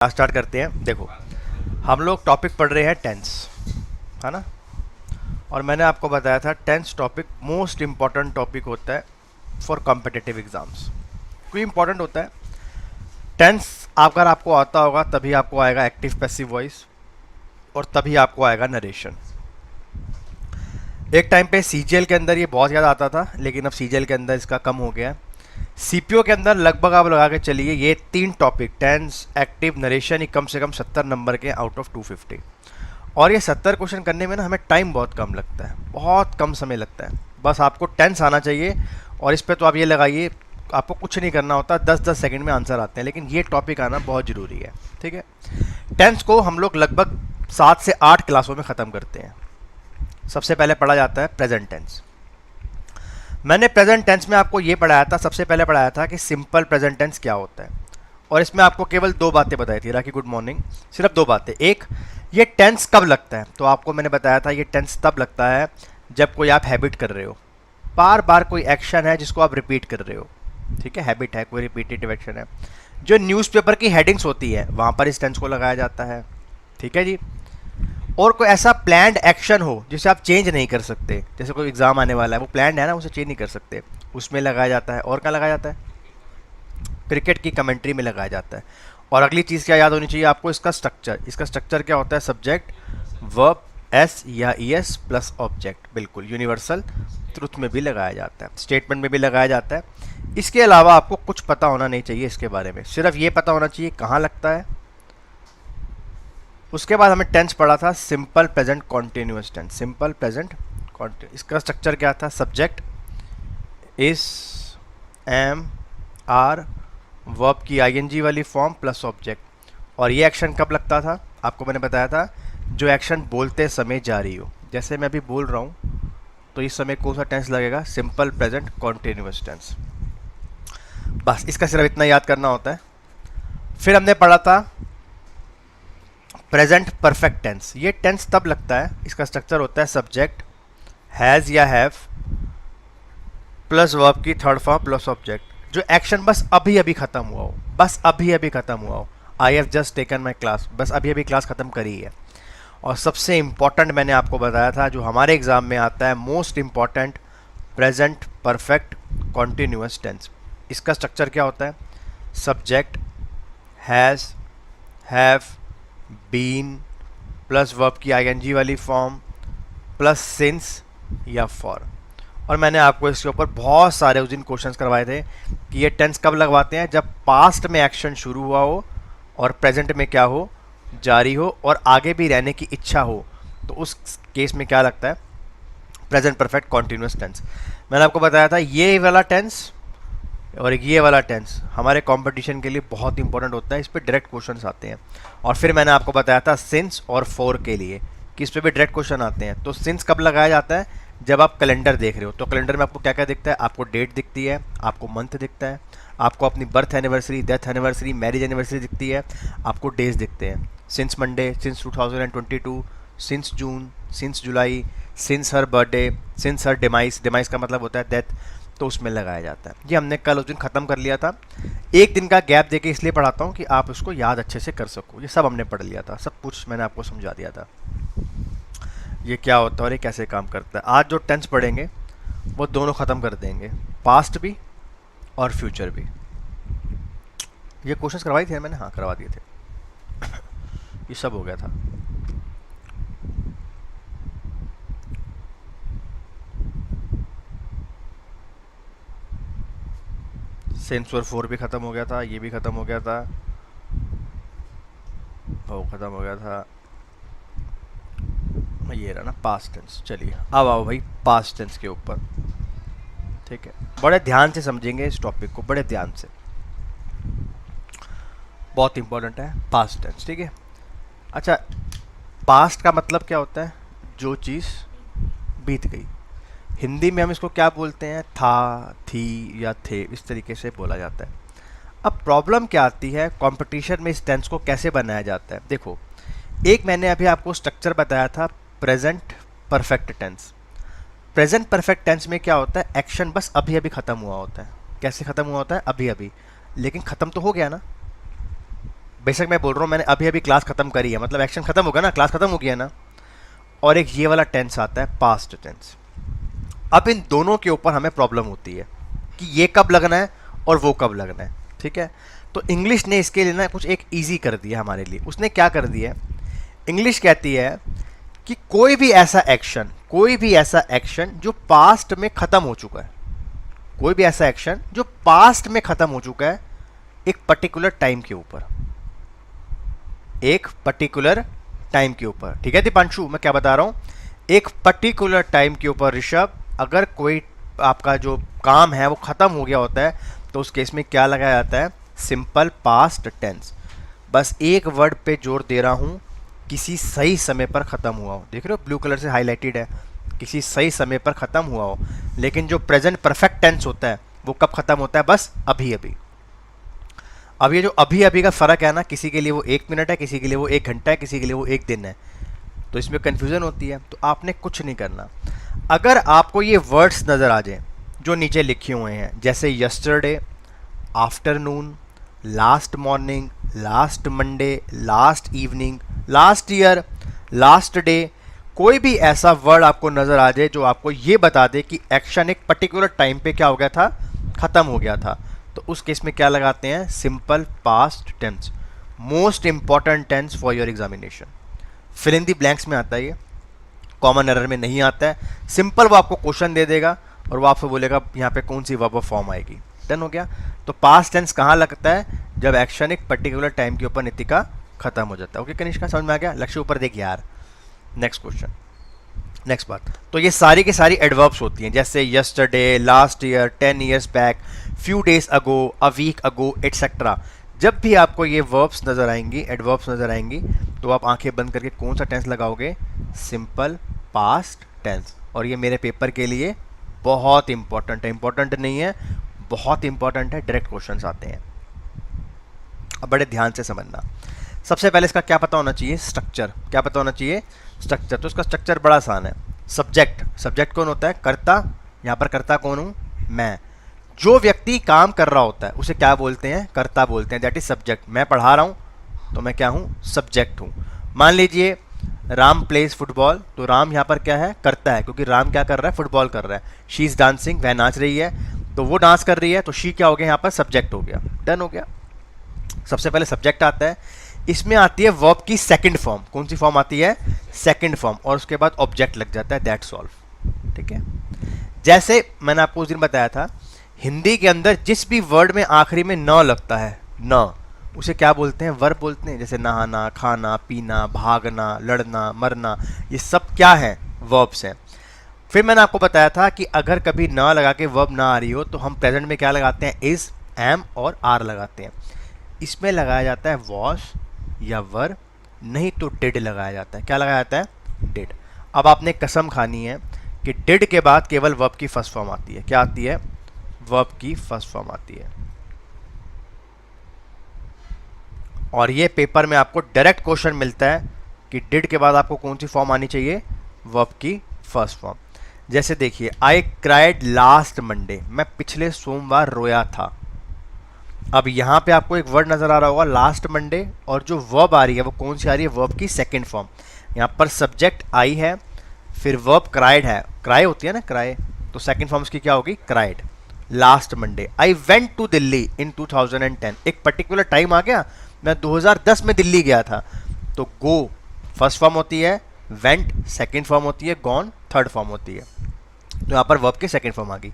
Start करते हैं। देखो, हम लोग टॉपिक पढ़ रहे हैं टेंस, है ना। और मैंने आपको बताया था tense topic most important topic होता है फॉर कॉम्पिटिटिव एग्जाम्स। क्यों इम्पॉर्टेंट होता है? टेंस अगर आपको आता होगा तभी आपको आएगा एक्टिव पैसिव वॉइस और तभी आपको आएगा नरेशन। एक टाइम पे सीजीएल के अंदर ये बहुत ज़्यादा आता था, लेकिन अब सीजीएल के अंदर इसका कम हो गया है। सीपीओ के अंदर लगभग आप लगा के चलिए ये 3 टॉपिक टेंस एक्टिव नरेशन ही कम से कम 70 नंबर के आउट ऑफ 250। और ये 70 क्वेश्चन करने में ना हमें टाइम बहुत कम लगता है, बहुत कम समय लगता है। बस आपको टेंस आना चाहिए और इस पर तो आप ये लगाइए आपको कुछ नहीं करना होता, 10-10 सेकंड में आंसर आते हैं। लेकिन ये टॉपिक आना बहुत ज़रूरी है, ठीक है। टेंस को हम लोग लगभग 7 से 8 क्लासों में ख़त्म करते हैं। सबसे पहले पढ़ा जाता है प्रेजेंट टेंस। मैंने प्रेजेंट टेंस में आपको ये पढ़ाया था, सबसे पहले पढ़ाया था कि सिंपल प्रेजेंट टेंस क्या होता है। और इसमें आपको केवल 2 बातें बताई थी। राखी गुड मॉर्निंग। सिर्फ 2 बातें। एक, ये टेंस कब लगता है, तो आपको मैंने बताया था ये टेंस तब लगता है जब कोई आप हैबिट कर रहे हो, बार बार कोई एक्शन है जिसको आप रिपीट कर रहे हो, ठीक है। हैबिट है, कोई रिपीटेटिव एक्शन है। जो न्यूज़पेपर की हेडिंग्स होती है वहाँ पर इस टेंस को लगाया जाता है, ठीक है जी। और कोई ऐसा प्लान्ड एक्शन हो जिसे आप चेंज नहीं कर सकते, जैसे कोई एग्जाम आने वाला है, वो प्लान्ड है ना, उसे चेंज नहीं कर सकते, उसमें लगाया जाता है। और क्या लगाया जाता है? क्रिकेट की कमेंट्री में लगाया जाता है। और अगली चीज़ क्या याद होनी चाहिए आपको, इसका स्ट्रक्चर। इसका स्ट्रक्चर क्या होता है? सब्जेक्ट, वर्ब, एस या ईएस प्लस ऑब्जेक्ट। बिल्कुल यूनिवर्सल ट्रुथ में भी लगाया जाता है, स्टेटमेंट में भी लगाया जाता है। इसके अलावा आपको कुछ पता होना नहीं चाहिए इसके बारे में, सिर्फ ये पता होना चाहिए कहाँ लगता है। उसके बाद हमें टेंस पढ़ा था simple present continuous tense. Simple present continuous, इसका स्ट्रक्चर क्या था? Subject, is, am, are, verb की आईएनजी वाली फॉर्म प्लस ऑब्जेक्ट। और ये एक्शन कब लगता था? आपको मैंने बताया था जो एक्शन बोलते समय जारी हो। जैसे मैं अभी बोल रहा हूँ तो इस समय कौन सा टेंस लगेगा? Simple present continuous tense. बस इसका सिर्फ इतना याद करना होता है। फिर हमने पढ़ा था प्रेजेंट परफेक्ट टेंस। ये टेंस तब लगता है, इसका स्ट्रक्चर होता है सब्जेक्ट, हैज़ या हैव प्लस वर्ब की थर्ड फॉर्म प्लस ऑब्जेक्ट। जो एक्शन बस अभी अभी खत्म हुआ हो, बस अभी अभी खत्म हुआ हो। I have just taken my class, बस अभी अभी क्लास खत्म करी है। और सबसे इंपॉर्टेंट मैंने आपको बताया था जो हमारे एग्जाम में आता है, most important, present perfect continuous tense. इसका स्ट्रक्चर क्या होता है? Subject, has, have, been plus verb की आईएनजी वाली फॉर्म प्लस सिंस या फॉर। और मैंने आपको इसके ऊपर बहुत सारे उस दिन क्वेश्चंस करवाए थे कि ये टेंस कब लगवाते हैं? जब पास्ट में एक्शन शुरू हुआ हो और प्रेजेंट में क्या हो? जारी हो और आगे भी रहने की इच्छा हो, तो उस केस में क्या लगता है? Present perfect continuous tense. मैंने आपको बताया था ये वाला टेंस और ये वाला टेंस हमारे कंपटीशन के लिए बहुत इंपॉर्टेंट होता है, इस पर डायरेक्ट क्वेश्चंस आते हैं। और फिर मैंने आपको बताया था सिंस और फॉर के लिए कि इस पर भी डायरेक्ट क्वेश्चन आते हैं। तो सिंस कब लगाया जाता है? जब आप कैलेंडर देख रहे हो, तो कैलेंडर में आपको क्या क्या दिखता है? आपको डेट दिखती है, आपको मंथ दिखता है, आपको अपनी birth anniversary, death anniversary, marriage anniversary दिखती है, आपको डेज दिखते हैं। Since Monday, since 2022, since June, since जुलाई, since her birthday, since her demise. Demise का मतलब होता है डेथ, तो उसमें लगाया जाता है। ये हमने कल उस दिन ख़त्म कर लिया था। एक दिन का गैप देके इसलिए पढ़ाता हूँ कि आप उसको याद अच्छे से कर सको। ये सब हमने पढ़ लिया था, सब कुछ मैंने आपको समझा दिया था ये क्या होता है और ये कैसे काम करता है। आज जो टेंस पढ़ेंगे वो दोनों ख़त्म कर देंगे, पास्ट भी और फ्यूचर भी। ये क्वेश्चंस करवाई थे मैंने, हाँ करवा दिए थे। ये सब हो गया था। सिंस और फोर भी ख़त्म हो गया था, ये भी ख़त्म हो गया था, वो ख़त्म हो गया था। ये रहा ना पास्ट टेंस। चलिए अब आओ भाई पास्ट टेंस के ऊपर, ठीक है। बड़े ध्यान से समझेंगे इस टॉपिक को, बड़े ध्यान से, बहुत इंपॉर्टेंट है पास्ट टेंस, ठीक है। अच्छा, पास्ट का मतलब क्या होता है? जो चीज़ बीत गई। हिंदी में हम इसको क्या बोलते हैं? था, थी या थे, इस तरीके से बोला जाता है। अब प्रॉब्लम क्या आती है कंपटीशन में, इस टेंस को कैसे बनाया जाता है? देखो, एक मैंने अभी आपको स्ट्रक्चर बताया था present perfect tense. Present perfect tense में क्या होता है? एक्शन बस अभी अभी ख़त्म हुआ होता है। कैसे ख़त्म हुआ होता है? अभी अभी, लेकिन ख़त्म तो हो गया ना। बेशक मैं बोल रहा हूँ मैंने अभी अभी क्लास खत्म करी है, मतलब एक्शन खत्म होगा ना, क्लास खत्म हो गया ना, और एक ये वाला टेंस आता है पास्ट टेंस। अब इन दोनों के ऊपर हमें प्रॉब्लम होती है कि ये कब लगना है और वो कब लगना है, ठीक है। तो इंग्लिश ने इसके लिए ना कुछ एक इजी कर दिया हमारे लिए। उसने क्या कर दिया है, इंग्लिश कहती है कि कोई भी ऐसा एक्शन जो पास्ट में खत्म हो चुका है, कोई भी ऐसा एक्शन जो पास्ट में खत्म हो चुका है एक पर्टिकुलर टाइम के ऊपर, एक पर्टिकुलर टाइम के ऊपर, ठीक है दीपांशु, मैं क्या बता रहा हूं, एक पर्टिकुलर टाइम के ऊपर ऋषभ, अगर कोई आपका जो काम है वो खत्म हो गया होता है तो उस केस में क्या लगाया जाता है, सिंपल पास्ट टेंस। बस एक वर्ड पे जोर दे रहा हूं, किसी सही समय पर खत्म हुआ हो, देख रहे हो ब्लू कलर से हाईलाइटेड है, किसी सही समय पर खत्म हुआ हो। लेकिन जो प्रेजेंट परफेक्ट टेंस होता है वो कब खत्म होता है, बस अभी अभी। अब ये जो अभी अभी का फर्क है ना, किसी के लिए वो 1 मिनट है, किसी के लिए वो 1 घंटा है, किसी के लिए वो 1 दिन है, तो इसमें कंफ्यूजन होती है। तो आपने कुछ नहीं करना, अगर आपको ये वर्ड्स नज़र आ जाए जो नीचे लिखे हुए हैं, जैसे yesterday, afternoon, last morning, last Monday, last evening, last year, last day, कोई भी ऐसा वर्ड आपको नज़र आ जाए जो आपको ये बता दे कि एक्शन एक पर्टिकुलर टाइम पे क्या हो गया था, ख़त्म हो गया था, तो उस केस में क्या लगाते हैं, simple past tense. Most important tense for your examination. Fill in the blanks में आता है ये, कॉमन एरर में नहीं आता है। सिंपल वो आपको क्वेश्चन दे देगा और वो आपसे बोलेगा यहाँ पे कौन सी वर्ब फॉर्म आएगी, डन हो गया। तो पास्ट टेंस कहाँ लगता है, जब एक्शन एक पर्टिकुलर टाइम के ऊपर नीतिका खत्म हो जाता है। ओके कनिष्का, समझ में आ गया, लक्ष्य ऊपर देख यार। नेक्स्ट क्वेश्चन, नेक्स्ट बात, तो ये सारी की सारी एडवर्ब्स होती हैं, जैसे यस्टरडे, लास्ट ईयर, 10 years बैक, few days ago, a week ago, etcetera. जब भी आपको ये वर्ब्स नज़र आएंगी, एडवर्ब्स नज़र आएंगी, तो आप आंखें बंद करके कौन सा टेंस लगाओगे, सिंपल पास्ट टेंस। और ये मेरे पेपर के लिए बहुत इंपॉर्टेंट है, इंपॉर्टेंट नहीं है, बहुत इंपॉर्टेंट है, डायरेक्ट क्वेश्चंस आते हैं। अब बड़े ध्यान से समझना। सबसे पहले इसका क्या पता होना चाहिए, स्ट्रक्चर। क्या पता होना चाहिए, स्ट्रक्चर। तो इसका स्ट्रक्चर बड़ा आसान है। सब्जेक्ट, सब्जेक्ट कौन होता है, कर्ता। यहाँ पर कर्ता कौन हूँ, मैं। जो व्यक्ति काम कर रहा होता है उसे क्या बोलते हैं, कर्ता बोलते हैं, दैट इज सब्जेक्ट। मैं पढ़ा रहा हूँ तो मैं क्या हूँ, सब्जेक्ट हूँ। मान लीजिए राम प्लेज फुटबॉल, तो राम यहाँ पर क्या है, करता है, क्योंकि राम क्या कर रहा है, फुटबॉल कर रहा है। शी इज डांसिंग, वह नाच रही है, तो वो डांस कर रही है, तो शी क्या हो गया, यहाँ पर सब्जेक्ट हो गया, डन हो गया। सबसे पहले सब्जेक्ट आता है, इसमें आती है वर्ब की सेकंड फॉर्म। कौन सी फॉर्म आती है, सेकंड फॉर्म, और उसके बाद ऑब्जेक्ट लग जाता है, दैट्स ऑल, ठीक है। जैसे मैंने आपको उस दिन बताया था, हिंदी के अंदर जिस भी वर्ड में आखिरी में न लगता है, न, उसे क्या बोलते हैं, वर्ब बोलते हैं। जैसे नहाना, खाना, पीना, भागना, लड़ना, मरना, ये सब क्या है, वर्ब्स हैं। फिर मैंने आपको बताया था कि अगर कभी ना लगा के वर्ब ना आ रही हो तो हम प्रेजेंट में क्या लगाते हैं, इज, एम और आर लगाते हैं। इसमें लगाया जाता है वॉश या वर, नहीं तो डिड लगाया जाता है। क्या लगाया जाता है, डिड। अब आपने कसम खानी है कि डिड के बाद केवल वर्ब की फर्स्ट फॉर्म आती है। क्या आती है, वर्ब की फर्स्ट फॉर्म आती है। और ये पेपर में आपको डायरेक्ट क्वेश्चन मिलता है कि डिड के बाद आपको कौन सी फॉर्म आनी चाहिए, वर्ब की फर्स्ट फॉर्म। जैसे देखिए, आई क्राइड लास्ट मंडे, मैं पिछले सोमवार रोया था। अब यहाँ पे आपको एक वर्ड नजर आ रहा होगा लास्ट मंडे, और जो वर्ब आ रही है वो कौन सी आ रही है, वर्ब की सेकंड फॉर्म। यहाँ पर सब्जेक्ट आई है, फिर वर्ब क्राइड है, क्राई होती है ना, क्राई, तो सेकंड फॉर्म उसकी क्या होगी, cried. Last Monday, I went to Delhi in 2010, एक पर्टिकुलर टाइम आ गया, मैं 2010 में दिल्ली गया था, तो गो फर्स्ट फॉर्म होती है, वेंट सेकंड फॉर्म होती है, गॉन थर्ड फॉर्म होती है। तो यहाँ पर वर्ब की सेकंड फॉर्म आ गई।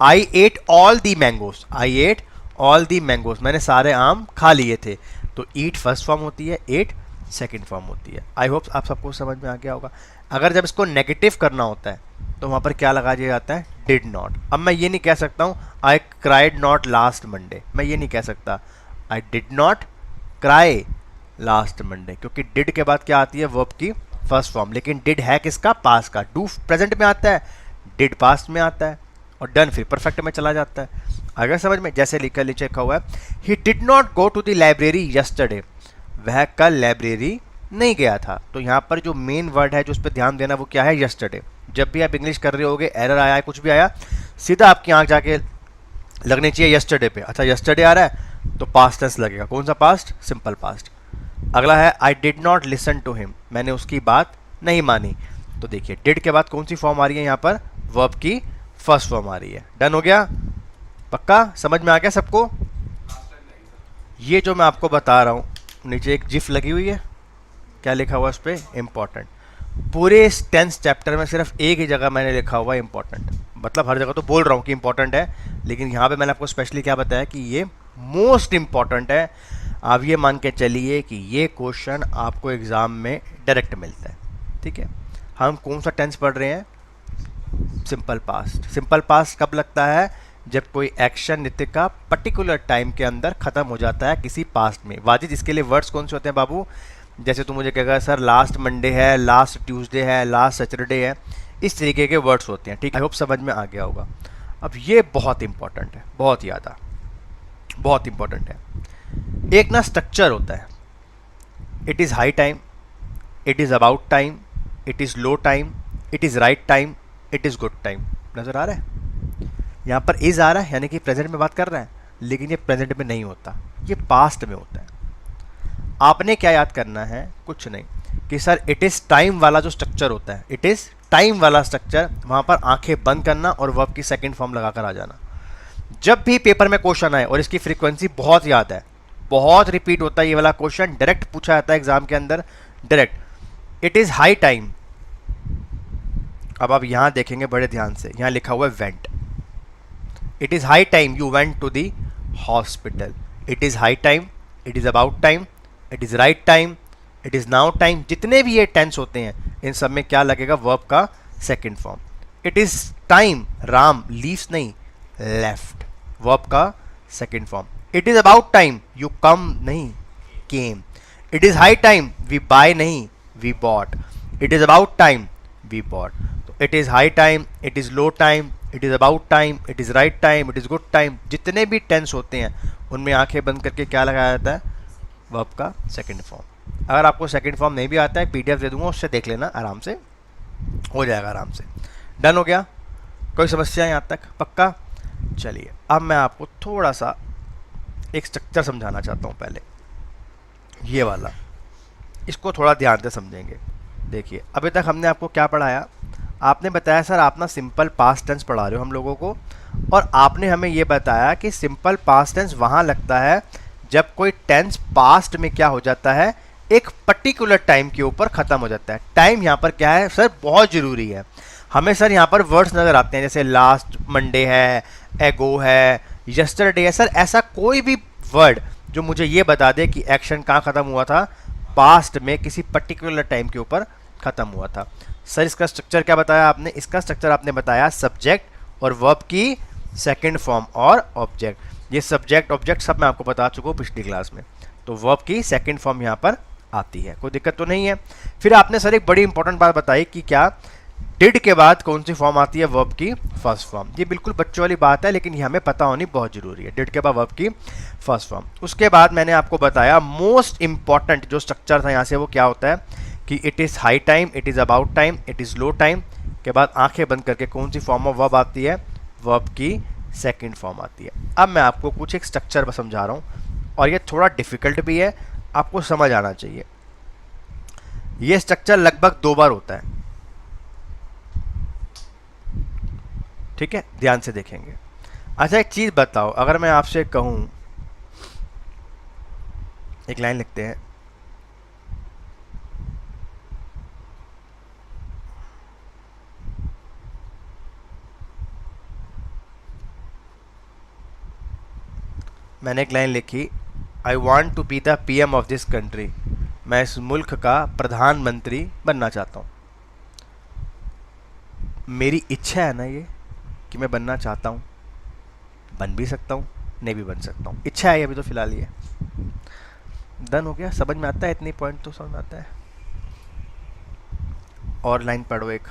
I ate all the mangoes, I ate all the mangoes, मैंने सारे आम खा लिए थे, तो ईट फर्स्ट फॉर्म होती है, एट सेकंड फॉर्म होती है। आई होप आप सबको समझ में आ गया होगा। अगर जब इसको नेगेटिव करना होता है तो वहाँ पर क्या लगा दिया जाता है, डिड नॉट। अब मैं ये नहीं कह सकता हूँ I cried not last Monday, मैं ये नहीं कह सकता आई did not cry last Monday, क्योंकि डिड के बाद क्या आती है, वर्ब की फर्स्ट फॉर्म। लेकिन डिड है किसका, पास्ट का। डू प्रेजेंट में आता है, डिड पास्ट में आता है, और डन फिर परफेक्ट में चला जाता है। अगर समझ में, जैसे नीचे लिखा हुआ है, he did not go to the library yesterday, वह कल लाइब्रेरी नहीं गया था। तो यहाँ पर जो मेन वर्ड है जो उस पर ध्यान देना, वो क्या है, यस्टरडे। जब भी आप इंग्लिश कर रहे होगे, एरर आया है, कुछ भी आया, सीधा आपकी आंख जाके लगनी चाहिए यस्टरडे पे। अच्छा यस्टरडे आ रहा है, तो पास्ट टेंस लगेगा। कौन सा पास्ट? Simple past. अगला है I did not listen to him, मैंने उसकी बात नहीं मानी। तो देखिए डिड के बाद कौन सी फॉर्म आ रही है यहाँ पर? वर्ब की फर्स्ट फॉर्म आ रही है। डन हो गया? पक्का समझ में आ गया सबको? ये जो मैं आपको बता रहा हूँ, नीचे एक जिफ लगी हुई है, क्या लिखा हुआ है उस पर? इम्पॉर्टेंट। पूरे इस 10th चैप्टर में सिर्फ एक ही जगह मैंने लिखा हुआ है इम्पॉर्टेंट। मतलब हर जगह तो बोल रहा हूँ कि इम्पॉर्टेंट है, लेकिन यहाँ पे मैंने आपको स्पेशली क्या बताया कि ये मोस्ट इम्पॉर्टेंट है। आप ये मान के चलिए कि ये क्वेश्चन आपको एग्ज़ाम में डायरेक्ट मिलता है। ठीक है, हम कौन सा टेंस पढ़ रहे हैं? Simple past. सिंपल पास्ट कब लगता है? जब कोई एक्शन नित्य का पर्टिकुलर टाइम के अंदर खत्म हो जाता है किसी पास्ट में। वाजिद इसके लिए वर्ड्स कौन से होते हैं बाबू? जैसे तू मुझे कहेगा सर लास्ट मंडे है, लास्ट ट्यूसडे है, लास्ट सैटरडे है, इस तरीके के वर्ड्स होते हैं। ठीक है, आई होप समझ में आ गया होगा। अब ये बहुत इंपॉर्टेंट है, बहुत ज़्यादा बहुत इंपॉर्टेंट है। एक ना स्ट्रक्चर होता है, it is high time, it is about time, it is low time, it is right time, it is good time. नज़र आ रहा है? यहाँ पर इज़ आ रहा है यानी कि प्रेजेंट में बात कर रहा है, लेकिन ये प्रेजेंट में नहीं होता, ये पास्ट में होता है। आपने क्या याद करना है? कुछ नहीं, कि सर इट इज़ टाइम वाला जो स्ट्रक्चर होता है, इट इज़ टाइम वाला स्ट्रक्चर, वहाँ पर आंखें बंद करना और वर्ब की सेकंड फॉर्म लगाकर आ जाना। जब भी पेपर में क्वेश्चन आए, और इसकी फ्रीक्वेंसी बहुत याद है, बहुत रिपीट होता है ये वाला क्वेश्चन, डायरेक्ट पूछा जाता है एग्जाम के अंदर direct. It is high time. अब आप यहाँ देखेंगे बड़े ध्यान से, यहाँ लिखा हुआ है went. It is high time you went to the hospital. It is high time, it is about time, it is right time, it is now time. जितने भी ये टेंस होते हैं इन सब में क्या लगेगा? वर्ब का second form. It is time Ram leaves नहीं, लेफ्ट, वर्ब का second form. It is about time you come नहीं, came. It is high time we buy नहीं, we bought. It is about time we bought. तो it is high time, it is low time, it is about time, it is right time, it is good time. जितने भी tense होते हैं उनमें आंखें बंद करके क्या लगाया जाता है? वर्ब का सेकंड फॉर्म। अगर आपको सेकंड फॉर्म नहीं भी आता है, पीडीएफ दे दूंगा, उससे देख लेना, आराम से हो जाएगा आराम से। डन हो गया? कोई समस्या यहाँ तक? पक्का? चलिए अब मैं आपको थोड़ा सा एक स्ट्रक्चर समझाना चाहता हूँ। पहले ये वाला, इसको थोड़ा ध्यान से समझेंगे। देखिए अभी तक हमने आपको क्या पढ़ाया? आपने बताया सर आप ना सिंपल पास्ट टेंस पढ़ा रहे हो हम लोगों को, और आपने हमें ये बताया कि सिंपल पास्ट टेंस वहाँ लगता है जब कोई टेंस पास्ट में क्या हो जाता है? एक पर्टिकुलर टाइम के ऊपर ख़त्म हो जाता है। टाइम यहाँ पर क्या है सर? बहुत ज़रूरी है। हमें सर यहाँ पर वर्ड्स नज़र आते हैं, जैसे लास्ट मंडे है, एगो है, यस्टरडे है। सर ऐसा कोई भी वर्ड जो मुझे ये बता दे कि एक्शन कहाँ ख़त्म हुआ था? पास्ट में, किसी पर्टिकुलर टाइम के ऊपर ख़त्म हुआ था। सर इसका स्ट्रक्चर क्या बताया आपने? इसका स्ट्रक्चर आपने बताया सब्जेक्ट और वर्ब की सेकंड फॉर्म और ऑब्जेक्ट। ये सब्जेक्ट ऑब्जेक्ट सब मैं आपको बता चुका हूँ पिछली क्लास में। तो वर्ब की सेकंड फॉर्म यहाँ पर आती है, कोई दिक्कत तो नहीं है। फिर आपने सर एक बड़ी इंपॉर्टेंट बात बताई कि क्या डिड के बाद कौन सी फॉर्म आती है? वर्ब की फर्स्ट फॉर्म। ये बिल्कुल बच्चों वाली बात है, लेकिन ये हमें पता होनी बहुत जरूरी है। डिड के बाद वर्ब की फर्स्ट फॉर्म। उसके बाद मैंने आपको बताया मोस्ट इंपॉर्टेंट जो स्ट्रक्चर था यहाँ से, वो क्या होता है कि it is high time, it is about time, it is low time के बाद आंखें बंद करके कौन सी फॉर्म ऑफ वर्ब आती है? वर्ब की सेकंड फॉर्म आती है। अब मैं आपको कुछ एक स्ट्रक्चर समझा रहा हूँ, और ये थोड़ा डिफिकल्ट भी है, आपको समझ आना चाहिए। ये स्ट्रक्चर लगभग 2 बार होता है, ठीक है, ध्यान से देखेंगे। अच्छा एक चीज़ बताओ, अगर मैं आपसे कहूँ, एक लाइन लिखते हैं, मैंने एक लाइन लिखी, I want to be the PM of this country. मैं इस मुल्क का प्रधानमंत्री बनना चाहता हूँ। मेरी इच्छा है ना ये कि मैं बनना चाहता हूँ, बन भी सकता हूँ, नहीं भी बन सकता हूँ। इच्छा है अभी तो फिलहाल ये। डन हो गया? समझ में आता है? इतनी पॉइंट तो समझ में आता है। और लाइन पढ़ो एक,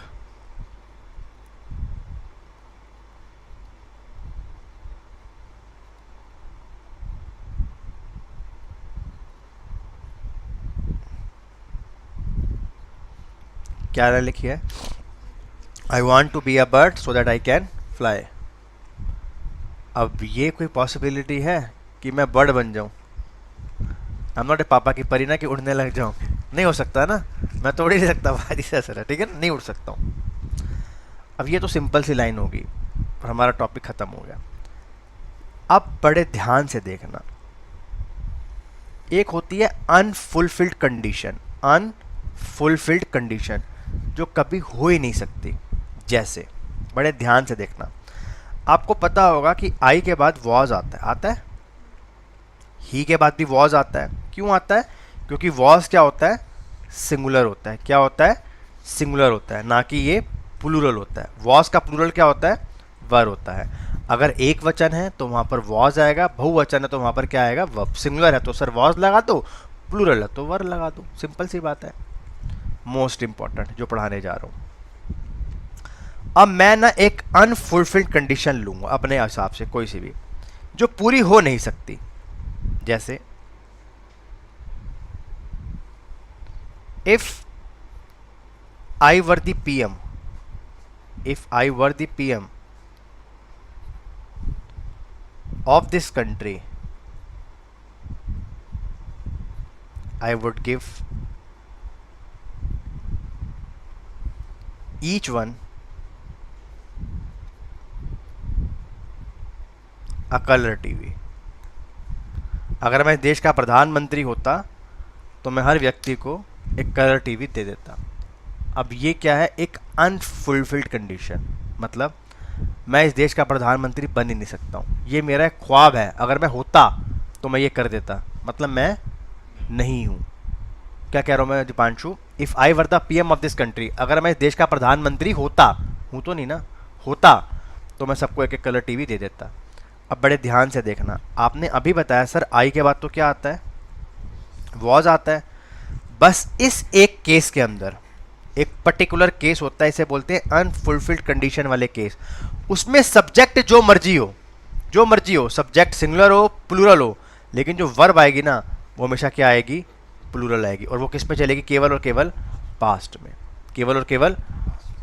क्या लिखी है? I want to be a bird so that I can fly. अब ये कोई पॉसिबिलिटी है कि मैं बर्ड बन जाऊं, आई एम नॉट ए पापा की परी ना कि उड़ने लग जाऊं, नहीं हो सकता ना, मैं तो उड़ ही नहीं सकता भाई से असर है, ठीक है ना, नहीं उड़ सकता हूँ। अब ये तो सिंपल सी लाइन होगी और हमारा टॉपिक खत्म हो गया। अब बड़े ध्यान से देखना, एक होती है अनफुलफिल्ड कंडीशन, अनफुलफिल्ड कंडीशन जो कभी हो ही नहीं सकती। जैसे बड़े ध्यान से देखना, आपको पता होगा कि आई के बाद वॉज आता है, आता है, ही के बाद भी वॉज आता है। क्यों आता है? क्योंकि वॉज क्या होता है? सिंगुलर होता है। क्या होता है? सिंगुलर होता है, ना कि ये प्लूरल होता है। वॉज का प्लूरल क्या होता है? वर होता है। अगर एक वचन है तो वहां पर वॉज आएगा, बहुवचन है तो वहां पर क्या आएगा? वर्ब। सिंगुलर है तो सर वॉज लगा दो, प्लूरल है तो वर लगा दो, सिंपल सी बात है। मोस्ट इंपॉर्टेंट जो पढ़ाने जा रहा हूं, अब मैं ना एक अनफुलफिल्ड कंडीशन लूंगा अपने हिसाब से, कोई सी भी जो पूरी हो नहीं सकती। जैसे if I were the PM, if I were the PM of this country, I would give each one a color TV। अगर मैं देश का प्रधानमंत्री होता तो मैं हर व्यक्ति को एक कलर टीवी दे देता। अब ये क्या है? एक अनफुलफिल्ड कंडीशन, मतलब मैं इस देश का प्रधानमंत्री बन ही नहीं सकता हूँ, ये मेरा एक ख्वाब है, अगर मैं होता तो मैं ये कर देता, मतलब मैं नहीं हूँ। क्या कह रहा हूँ मैं Deepanshu? If I were the PM of this country, अगर मैं इस देश का प्रधानमंत्री होता, हूँ तो नहीं ना, होता तो मैं सबको एक एक कलर टीवी दे देता। अब बड़े ध्यान से देखना, आपने अभी बताया सर आई के बाद तो क्या आता है? वॉज आता है। बस इस एक केस के अंदर एक पर्टिकुलर केस होता है, इसे बोलते हैं अनफुलफिल्ड कंडीशन वाले केस। उसमें सब्जेक्ट जो मर्जी हो, जो मर्जी हो, सब्जेक्ट सिंगुलर हो प्लूरल हो, लेकिन जो वर्ब आएगी ना वो हमेशा क्या आएगी? प्लूरल आएगी। और वो किस में चलेगी? केवल और केवल पास्ट में, केवल और केवल।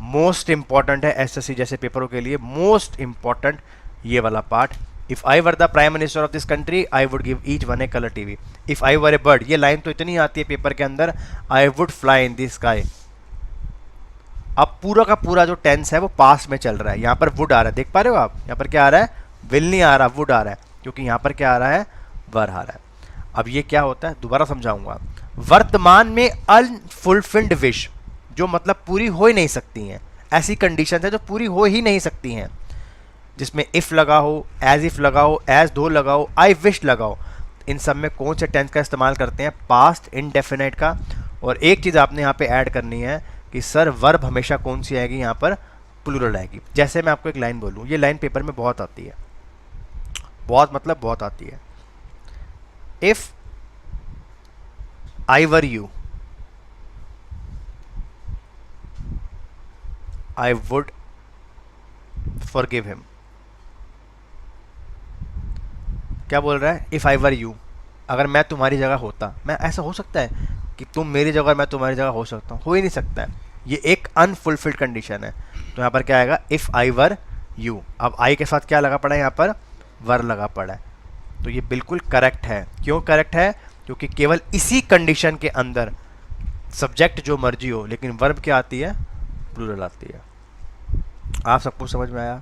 मोस्ट इंपॉर्टेंट है एसएससी जैसे पेपरों के लिए, मोस्ट इंपॉर्टेंट ये वाला part. If I were the prime minister of this country I would give each one A colour TV. If I were A bird, ये लाइन तो इतनी आती है पेपर के अंदर, I would fly in the sky. अब पूरा का पूरा जो टेंस है वो पास्ट में चल रहा है, यहाँ पर वुड आ रहा है, देख पा रहे हो आप? यहाँ पर क्या आ रहा है? विल नहीं आ रहा, वुड आ रहा है, क्योंकि यहाँ पर क्या आ रहा है? वर आ रहा है। अब ये क्या होता है, दोबारा समझाऊंगा। वर्तमान में अनफुलफिल्ड विश, जो मतलब पूरी हो ही नहीं सकती हैं, ऐसी कंडीशन है जो पूरी हो ही नहीं सकती हैं, जिसमें इफ लगा हो, एज इफ लगा हो, एज दो लगा हो, आई विश लगा हो। इन सब में कौन से टेंस का इस्तेमाल करते हैं? पास्ट इंडेफिनेट का। और एक चीज़ आपने यहाँ पे ऐड करनी है कि सर वर्ब हमेशा कौन सी आएगी? यहाँ पर प्लूरल आएगी। जैसे मैं आपको एक लाइन बोलूँ, ये लाइन पेपर में बहुत आती है, बहुत मतलब बहुत आती है। If I were you, I would forgive him. क्या बोल रहा है? इफ आई वर यू, अगर मैं तुम्हारी जगह होता, मैं ऐसा हो सकता है कि तुम मेरी जगह मैं तुम्हारी जगह हो सकता हूँ? हो ही नहीं सकता है, ये एक अनफुलफिल्ड कंडीशन है। तो यहाँ पर क्या आएगा? If I were you. अब आई के साथ क्या लगा पड़ा है? यहाँ पर वर लगा पड़ा है, तो ये बिल्कुल करेक्ट है। क्यों करेक्ट है? क्योंकि केवल इसी कंडीशन के अंदर सब्जेक्ट जो मर्जी हो, लेकिन वर्ब क्या आती है? प्लूरल आती है। आप सबको समझ में आया?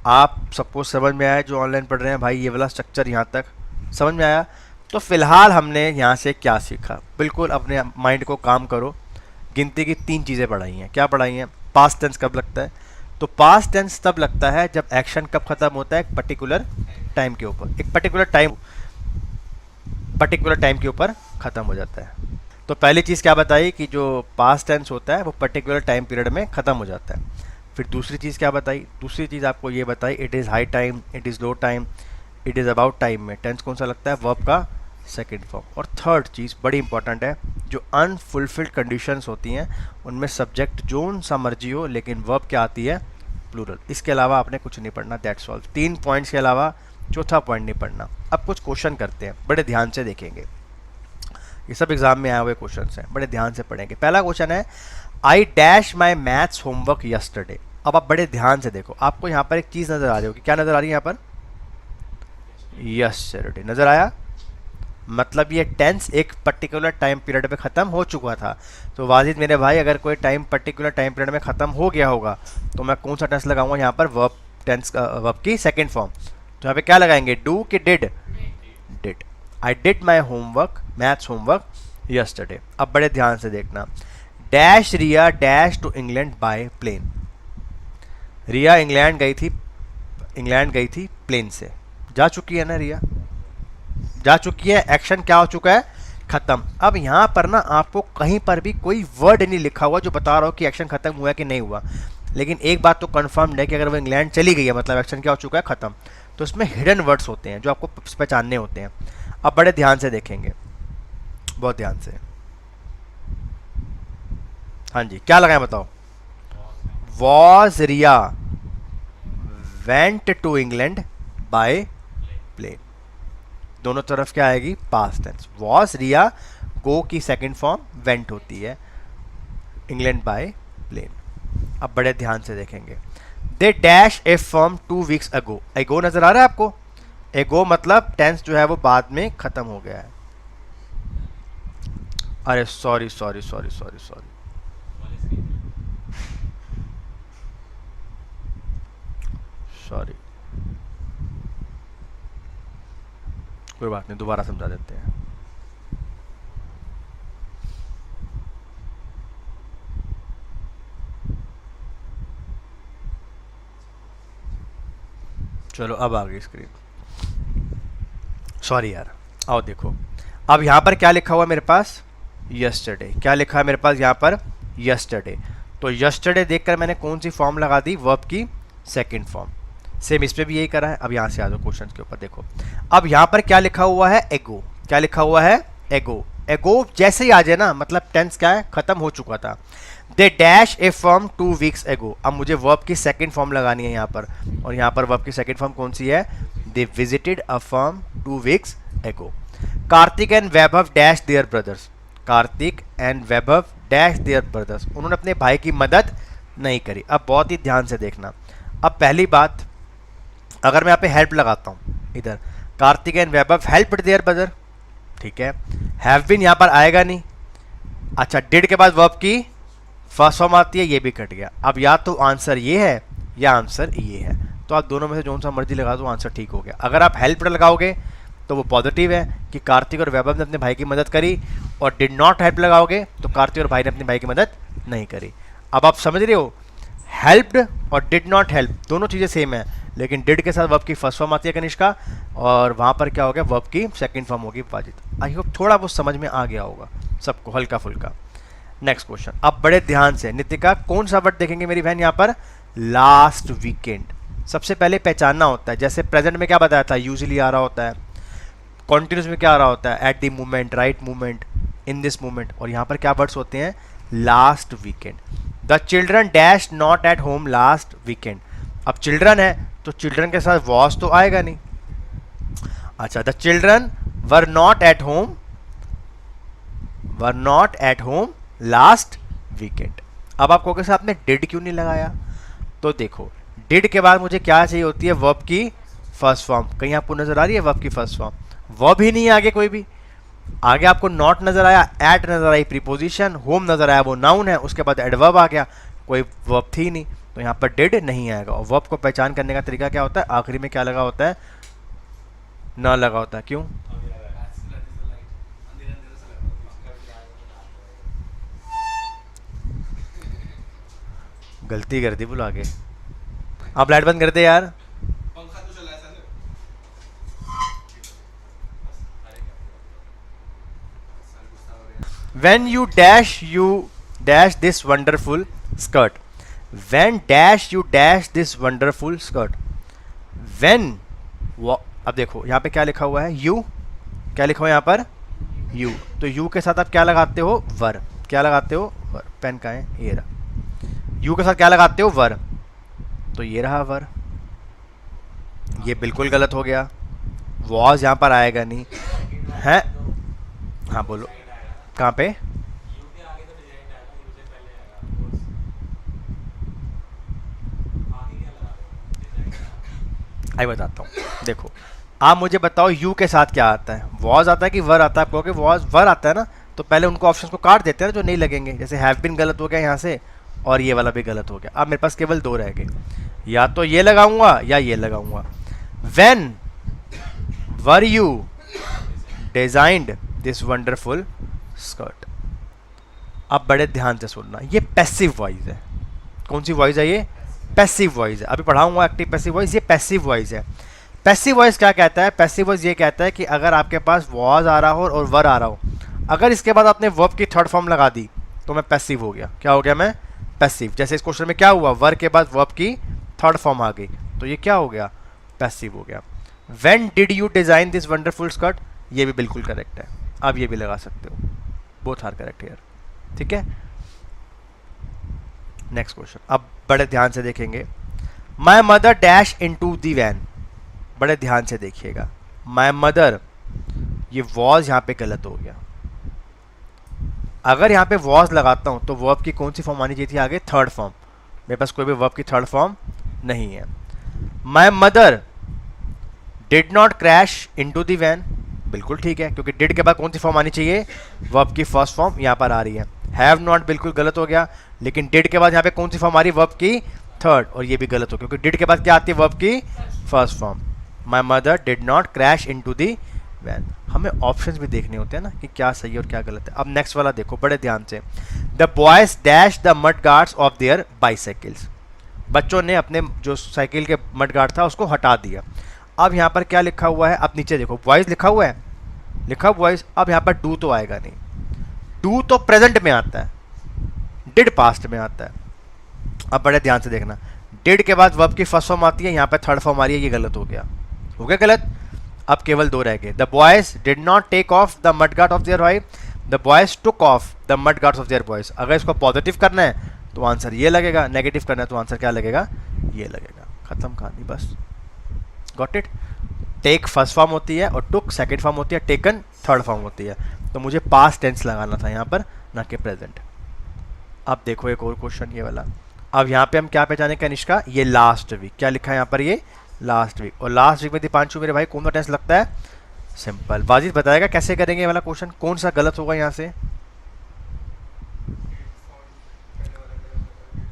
आप सबको समझ में आया जो ऑनलाइन पढ़ रहे हैं भाई? ये वाला स्ट्रक्चर यहाँ तक समझ में आया? तो फिलहाल हमने यहाँ से क्या सीखा? बिल्कुल अपने माइंड को काम करो। गिनती की 3 चीज़ें पढ़ाई हैं। क्या पढ़ाई हैं? पास्ट टेंस कब लगता है? तो पास्ट टेंस तब लगता है जब एक्शन कब खत्म होता है? एक पर्टिकुलर टाइम के ऊपर, एक पर्टिकुलर टाइम के ऊपर खत्म हो जाता है। तो पहली चीज़ क्या बताई कि जो पास्ट टेंस होता है वो पर्टिकुलर टाइम पीरियड में ख़त्म हो जाता है। फिर दूसरी चीज़ क्या बताई? दूसरी चीज़ आपको ये बताई, it is high time, it is low time, it is about time में टेंस कौन सा लगता है? वर्ब का सेकेंड फॉर्म। और थर्ड चीज़ बड़ी इंपॉर्टेंट है, जो अनफुलफिल्ड कंडीशंस होती हैं उनमें सब्जेक्ट जोन सा मर्जी हो, लेकिन वर्ब क्या आती है? प्लूरल। इसके अलावा आपने कुछ नहीं पढ़ना, दैट्स ऑल। 3 पॉइंट्स के अलावा चौथा पॉइंट नहीं पढ़ना। अब कुछ क्वेश्चन करते हैं, बड़े ध्यान से देखेंगे, ये सब एग्जाम में आए हुए क्वेश्चन हैं, बड़े ध्यान से पढ़ेंगे। पहला क्वेश्चन है, I dash my maths homework yesterday. अब आप बड़े ध्यान से देखो, आपको यहाँ पर एक चीज़ नज़र आ रही होगी। क्या नज़र आ रही है यहाँ पर? यस्टरडे, नजर आया? मतलब ये टेंस एक पर्टिकुलर टाइम पीरियड में ख़त्म हो चुका था। तो वाजिद मेरे भाई, अगर कोई पर्टिकुलर टाइम पीरियड में ख़त्म हो गया होगा तो मैं कौन सा टेंस लगाऊंगा यहाँ पर? वर्ब टेंस का, वर्ब की सेकंड फॉर्म। तो यहाँ पे क्या लगाएंगे? डू कि did? Did. I did my homework, maths homework yesterday. अब बड़े ध्यान से देखना, dash Riya dash to England by plane. Riya England गई थी प्लेन से। जा चुकी है ना रिया? जा चुकी है। एक्शन क्या हो चुका है? खत्म। अब यहाँ पर ना आपको कहीं पर भी कोई वर्ड नहीं लिखा हुआ जो बता रहा हो कि एक्शन खत्म हुआ कि नहीं हुआ, लेकिन एक बात तो कंफर्म है कि अगर वो इंग्लैंड चली गई है मतलब एक्शन क्या हो चुका है? खत्म। तो इसमें हिडन वर्ड्स होते हैं जो आपको पहचानने होते हैं। अब बड़े ध्यान से देखेंगे, बहुत ध्यान से। हाँ जी, क्या लगाएं बताओ? Was Riya went to England by plane. दोनों तरफ क्या आएगी? Past tense. Was Riya, go की सेकंड फॉर्म वेंट होती है, इंग्लैंड बाय प्लेन। अब बड़े ध्यान से देखेंगे, they dash A form 2 weeks ago. एगो नजर आ रहा है आपको? एगो मतलब टेंस जो है वो बाद में खत्म हो गया है। अरे sorry sorry sorry sorry sorry, sorry, कोई बात नहीं, दोबारा समझा देते हैं। चलो अब आ गई स्क्रीन, सॉरी यार। आओ देखो, अब यहाँ पर क्या लिखा हुआ है मेरे पास? यस्टरडे। क्या लिखा है मेरे पास यहाँ पर? यस्टरडे। तो यस्टरडे देखकर मैंने कौन सी फॉर्म लगा दी? वर्ब की सेकंड फॉर्म। सेम इस पे भी यही करा है। अब यहाँ से आ जाओ क्वेश्चन के ऊपर, देखो अब यहाँ पर क्या लिखा हुआ है? एगो। क्या लिखा हुआ है? एगो। एगो जैसे ही आ जाए ना मतलब टेंस क्या है? खत्म हो चुका था। They dash A form 2 weeks एगो। अब मुझे वर्ब की सेकंड फॉर्म लगानी है यहाँ पर, और यहाँ पर वर्ब की सेकंड फॉर्म कौन सी है? They visited a farm 2 weeks ago. Kartik and Vaibhav dash their brothers. Kartik and Vaibhav dash their brothers, उन्होंने अपने भाई की मदद नहीं करी। अब बहुत ही ध्यान से देखना। अब पहली बात, अगर मैं यहाँ पे हेल्प लगाता हूँ, इधर Kartik and Vaibhav help there brother, ठीक है, हैव बीन यहाँ पर आएगा नहीं। अच्छा, डिड के बाद वर्ब की फर्स्ट फॉर्म आती है, ये भी कट गया। अब या तो आंसर ये है या आंसर ये है, तो आप दोनों में से जो सा मर्जी लगा दो, आंसर ठीक हो गया। अगर आप हेल्प लगाओगे तो वो पॉजिटिव है कि कार्तिक और वैभव ने अपने भाई की मदद करी, और डिड नॉट हेल्प लगाओगे तो कार्तिक और भाई ने अपने भाई की मदद नहीं करी। अब आप समझ रहे हो, हेल्प्ड और डिड नॉट हेल्प दोनों चीज़ें सेम है, लेकिन डिड के साथ वर्ब की फर्स्ट फॉर्म आती है कनिष्का, और वहाँ पर क्या हो गया? वर्ब की सेकंड फॉर्म होगी वाजिद। आई होप थोड़ा बहुत समझ में आ गया होगा सबको, हल्का फुल्का। नेक्स्ट क्वेश्चन, अब बड़े ध्यान से। नितिका, कौन सा वर्ड देखेंगे मेरी बहन यहाँ पर? Last weekend. सबसे पहले पहचानना होता है, जैसे प्रेजेंट में क्या बताया था? यूजुअली आ रहा होता है। कॉन्टिन्यूस में क्या आ रहा होता है? At the moment, right moment, in this moment. और यहाँ पर क्या वर्ड्स होते हैं? Last weekend. The children dash not at home last weekend. अब चिल्ड्रन है तो चिल्ड्रन के साथ वॉज तो आएगा नहीं। अच्छा, the children were not at home, were not at home last weekend. अब आप कहोगे साहब आपने डिड क्यों नहीं लगाया? तो देखो, डिड के बाद मुझे क्या चाहिए होती है? वर्ब की फर्स्ट फॉर्म। कहीं आपको नजर आ रही है वर्ब की फर्स्ट फॉर्म? वर्ब ही नहीं है आगे कोई भी। आगे आपको नॉट नजर आया, एट नजर आई प्रीपोजिशन, होम नजर आया वो नाउन है, उसके बाद एडवर्ब आ गया, कोई वर्ब थी नहीं, तो यहाँ पर डिड नहीं आएगा। और वर्ब को पहचान करने का तरीका क्या होता है? आखिरी में क्या लगा होता है? ना लगा होता है। क्यों? गलती कर दी बुला के। आप लाइट बंद कर दे यार। When you dash this wonderful skirt. When dash you dash this wonderful skirt. When, अब देखो यहाँ पे क्या लिखा हुआ है? यू। क्या लिखा हुआ है यहाँ पर? यू। तो यू के साथ आप क्या लगाते हो? वर। क्या लगाते हो? वर। पेन का है? ये रहा। यू के साथ क्या लगाते हो? वर। तो ये रहा वर। ये बिल्कुल गलत हो गया, वॉज यहाँ पर आएगा नहीं है। हाँ बोलो, कहाँ पे? आई बताता हूँ, देखो आप मुझे बताओ यू के साथ क्या आता है, वॉज आता है कि वर आता है? आप कहोगे वॉज वर आता है ना, तो पहले उनको ऑप्शन को काट देते हैं ना जो नहीं लगेंगे। जैसे हैव बीन गलत हो गया यहाँ से, और ये वाला भी गलत हो गया। अब मेरे पास केवल दो रह गए, या तो ये लगाऊंगा या ये लगाऊंगा। When were you designed this wonderful skirt. अब बड़े ध्यान से सुनना, ये पैसिव वॉइस है। कौन सी वॉइस है ये? पैसिव वॉइस है। अभी पढ़ाऊंगा एक्टिव पैसिव वॉइस, ये पैसिव वॉइस है। पैसिव वॉइस क्या कहता है? पैसिव वॉइस ये कहता है कि अगर आपके पास वॉज आ रहा हो और वर आ रहा हो, अगर इसके बाद आपने वर्ब की थर्ड फॉर्म लगा दी तो मैं पैसिव हो गया। क्या हो गया मैं? पैसिव। जैसे इस क्वेश्चन में क्या हुआ, वर के बाद वर्ब की थर्ड फॉर्म आ गई, तो ये क्या हो गया? पैसिव हो गया। When did you design this wonderful skirt, ये भी बिल्कुल करेक्ट है। अब ये भी लगा सकते हो, बोथ आर करेक्ट हियर। ठीक है, नेक्स्ट क्वेश्चन। अब बड़े ध्यान से देखेंगे। My mother dash into the van. बड़े ध्यान से देखिएगा, माई मदर, ये वॉज यहाँ पे गलत हो गया। अगर यहाँ पे वॉज लगाता हूँ तो वर्ब की कौन सी फॉर्म आनी चाहिए थी आगे? Third form. मेरे पास कोई भी वर्ब की थर्ड फॉर्म नहीं है। My mother did not crash into the van, बिल्कुल ठीक है, क्योंकि डिड के बाद कौन सी फॉर्म आनी चाहिए? वर्ब की फर्स्ट फॉर्म यहाँ पर आ रही है। हैव नॉट बिल्कुल गलत हो गया, लेकिन डिड के बाद यहाँ पे कौन सी फॉर्म आ रही है? वर्ब की थर्ड, और ये भी गलत हो गया क्योंकि डिड के बाद क्या आती है? वर्ब की first form. My mother did not crash into the van. हमें ऑप्शंस भी देखने होते हैं ना कि क्या सही है और क्या गलत है। अब नेक्स्ट वाला देखो बड़े ध्यान से। The boys dash the mudguards of there bicycles. बच्चों ने अपने जो साइकिल के मड गार्ड था उसको हटा दिया। अब यहाँ पर क्या लिखा हुआ है? अब नीचे देखो, बॉयज लिखा हुआ है, लिखा बॉयज। अब यहाँ पर डू तो आएगा नहीं, डू तो प्रेजेंट में आता है, डिड पास्ट में आता है। अब बड़े ध्यान से देखना, डिड के बाद वर्ब की फर्स्ट फॉर्म आती है, यहाँ पे थर्ड फॉर्म आ रही है, ये गलत हो गया। हो गया गलत। अब केवल दो रह गए। The boys did not take off the mudguard of their wife, the boys took off the mudguards of their boys. अगर इसको पॉजिटिव करना है तो आंसर ये लगेगा, नेगेटिव करना है तो आंसर क्या लगेगा? ये लगेगा। खत्म कहानी, बस। Got it. Take first form होती है और टुक सेकंड फॉर्म होती है, टेकन थर्ड फॉर्म होती है। तो मुझे पास्ट टेंस लगाना था यहाँ पर, ना कि प्रेजेंट। अब देखो एक और क्वेश्चन ये वाला। अब यहाँ पे हम क्या पहचाने कनिष्का? ये लास्ट वीक। क्या लिखा है यहाँ पर? ये लास्ट वीक। और लास्ट वीक में दीपांशु मेरे भाई कौन सा टेंस लगता है? सिंपल। वाजिद बताएगा कैसे करेंगे ये वाला क्वेश्चन, कौन सा गलत होगा यहाँ से?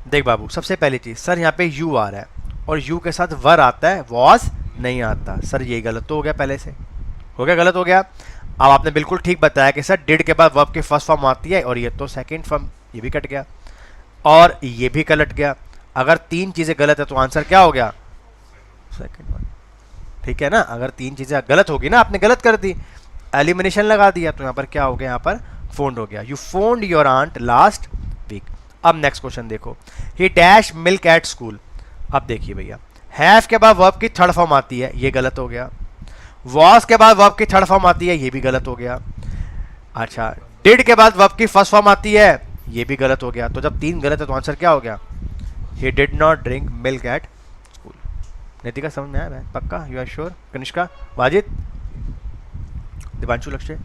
देख बाबू, सबसे पहली चीज, सर यहाँ पे यू आ रहा है और यू के साथ वर आता है, वॉज नहीं आता। सर ये गलत तो हो गया, पहले से हो गया, गलत हो गया। अब आपने बिल्कुल ठीक बताया कि सर डिड के बाद वर्ब की फर्स्ट फॉर्म आती है, और ये तो सेकंड फॉर्म, ये भी कट गया और ये भी कट गया। अगर तीन चीजें गलत है तो आंसर क्या हो गया? Second one. ठीक है ना, अगर तीन चीजें गलत होगी ना, आपने गलत कर दी, एलिमिनेशन लगा दिया, तो यहाँ पर क्या हो गया? यहाँ पर फोन्ड हो गया। You phoned your aunt last week. अब नेक्स्ट क्वेश्चन देखो, he dash milk at school. अब देखिए भैया, हैव के बाद वर्ब की थर्ड फॉर्म आती है, ये गलत हो गया। वॉज के बाद वर्ब की थर्ड फॉर्म आती है, ये भी गलत हो गया। अच्छा, डिड के बाद वर्ब की फर्स्ट फॉर्म आती है, ये भी गलत हो गया। तो जब तीन गलत है तो आंसर क्या हो गया? He did not drink milk at school. Nitika समझ में आया? पक्का? You are sure? Kanishka, Wajid, Divanshu, Lakshya,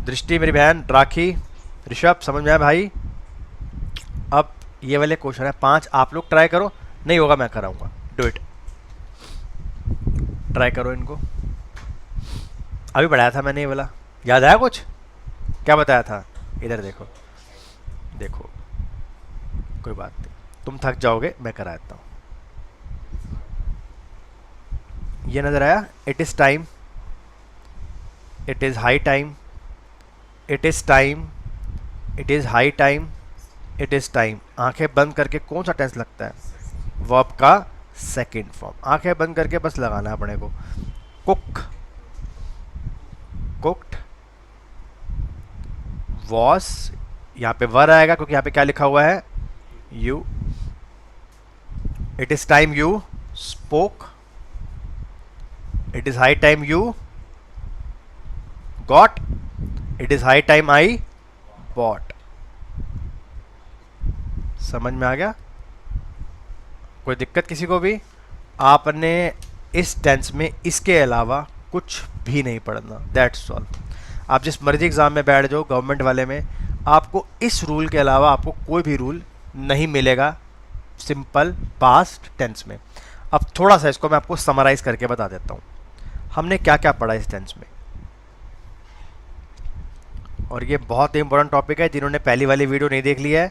Drishti, मेरी बहन, राखी, ऋषभ, समझ में आया भाई? अब ये वाले क्वेश्चन है 5, आप लोग ट्राई करो, नहीं होगा मैं कराऊंगा। डू इट, ट्राई करो इनको। अभी पढ़ाया था मैंने ये वाला, याद आया कुछ? क्या बताया था? इधर देखो, देखो, कोई बात नहीं, तुम थक जाओगे, मैं करा देता हूँ। ये नजर आया? It is time, it is high time, it is time, it is high time, it is time. आंखें बंद करके कौन सा टेंस लगता है? वर्ब का सेकंड फॉर्म। आंखें बंद करके बस लगाना है अपने को। कुक, कुक्ड, वॉस, यहाँ पे वर आएगा क्योंकि यहाँ पे क्या लिखा हुआ है? You. It is time you spoke, it is high time you got, it is high time I bought. समझ में आ गया? कोई दिक्कत किसी को भी? आपने इस टेंस में इसके अलावा कुछ भी नहीं पढ़ना, दैट्स ऑल। आप जिस मर्जी एग्जाम में बैठ जाओ, गवर्नमेंट वाले में, आपको इस रूल के अलावा आपको कोई भी रूल नहीं मिलेगा सिंपल पास्ट टेंस में। अब थोड़ा सा इसको मैं आपको समराइज करके बता देता हूँ। हमने क्या क्या पढ़ा इस टेंस में, और ये बहुत ही इंपॉर्टेंट टॉपिक है। जिन्होंने पहली वाली वीडियो नहीं देख ली है,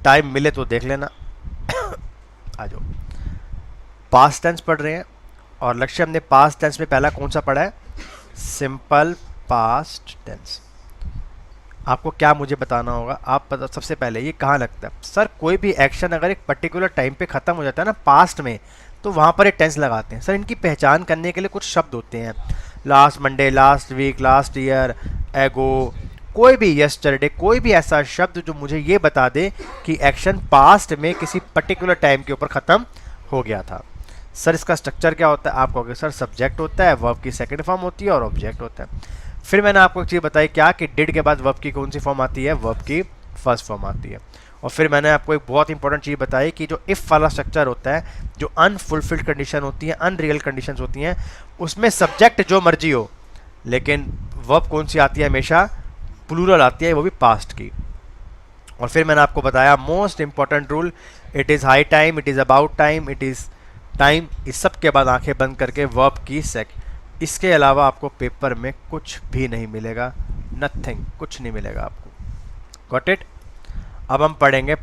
टाइम मिले तो देख लेना। आ जाओ, पास्ट टेंस पढ़ रहे हैं, और लक्ष्य हमने पास्ट टेंस में पहला कौन सा पढ़ा है, सिंपल पास्ट टेंस। आपको क्या मुझे बताना होगा, आप पता सबसे पहले ये कहाँ लगता है, सर कोई भी एक्शन अगर एक पर्टिकुलर टाइम पे ख़त्म हो जाता है ना पास्ट में, तो वहाँ पर एक टेंस लगाते हैं। सर इनकी पहचान करने के लिए कुछ शब्द होते हैं, last Monday, last week, last year, ago, कोई भी यस्टरडे, कोई भी ऐसा शब्द जो मुझे ये बता दे कि एक्शन पास्ट में किसी पर्टिकुलर टाइम के ऊपर ख़त्म हो गया था। सर इसका स्ट्रक्चर क्या होता है, आप कहोगे सर सब्जेक्ट होता है, वर्ब की सेकंड फॉर्म होती है और ऑब्जेक्ट होता है। फिर मैंने आपको एक चीज़ बताई क्या, कि डिड के बाद वर्ब की कौन सी फॉर्म आती है, वर्ब की फर्स्ट फॉर्म आती है। और फिर मैंने आपको एक बहुत इंपॉर्टेंट चीज़ बताई कि जो इफ़ वाला स्ट्रक्चर होता है, जो अनफुलफिल्ड कंडीशन होती है, अनरियल कंडीशंस होती हैं, उसमें सब्जेक्ट जो मर्जी हो, लेकिन वर्ब कौन सी आती है, हमेशा प्लूरल आती है, वो भी पास्ट की। और फिर मैंने आपको बताया most important rule, it is high time, it is about time, it is time, इस सब के बाद आंखें बंद करके वर्ब की इसके अलावा आपको पेपर में कुछ भी नहीं मिलेगा, नथिंग, कुछ नहीं मिलेगा आपको। Got it. अब हम पढ़ेंगे